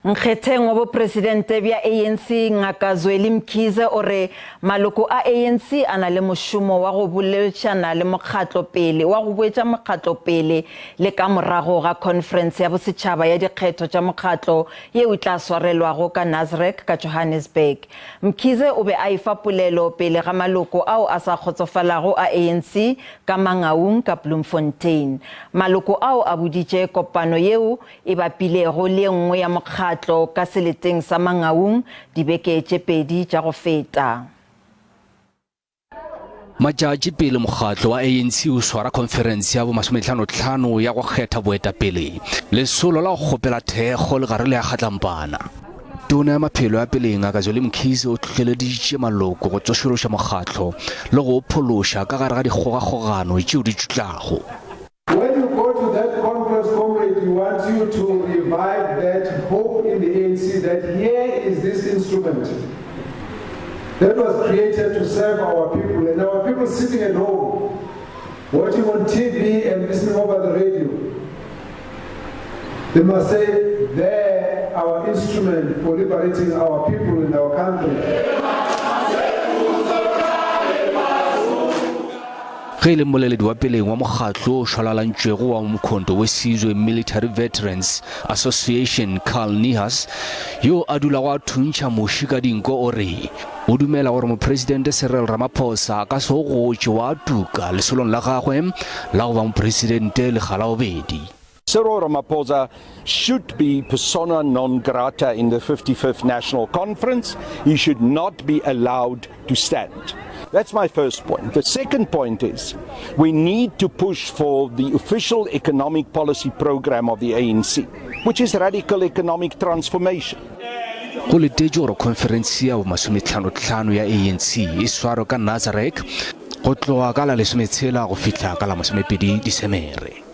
Nkgetheng wa bopresidente bya ANC Ngk Zweli Mkhize ore Maloko a ANC ana le moshomo wa go boleltshana le mokgatlo pele wa go boetsa mokgatlo pele le ka morago ga conference ya bosetshaba ya dikgetho tša mokgatlo ye o tla swarelwago ka Nasrec ka Johannesburg. Mkhize o be a ifa polelo pele ga maloko ao a sa kgotsofalago a ANC ka Mangaung ka Bloemfontein. Maloko ao a boditse kopano yeo e bapilego le enngwe ya mokgatlo ka seleteng sa Mangaung dibeke tše Pedi tša go feta. Matšatši pele mokgatlo wa ANC o swara conference ya bo 55 ya go kgetha boetapele lesolo la go kgopela thekgo le gare le ya kgatlampana. Tona ya maphelo ya pele Ngk Zweli Mkhize o tlhotlheleditše maloko go tsošološa mokgatlo le go phološa ka gare ga dikgogakgogano tšeo di tšutlago. When you go to that conference, comrade, we want you to revive that hope in the ANC that here is this instrument that was created to serve our people, and our people sitting at home, watching on TV and listening over the radio. They must say, there, our instrument for liberating our people in our country. Ge le moleledi wa peleng wa mokgatlo o šwalalantšwego wa mokhondo wesizwe Military Veterans Association Carl Nihas yo a dulago a thuntšha moši ka dinko o re o dumela gore mopresidente Cyril Ramaphosa ka se o gotše wa tuka lesolong la gagwe la go ba mopresidente le gala bobedi. Cyril Ramaphosa should be persona non grata in the 55th National Conference. He should not be allowed to stand. That's my first point. The second point is we need to push for the official economic policy program of the ANC, which is radical economic transformation. Go letetše gore conference ya bo 55 ya ANC e swaro ka Nasrec go tloga ka la 16 go fihla ka la 2 Disemere.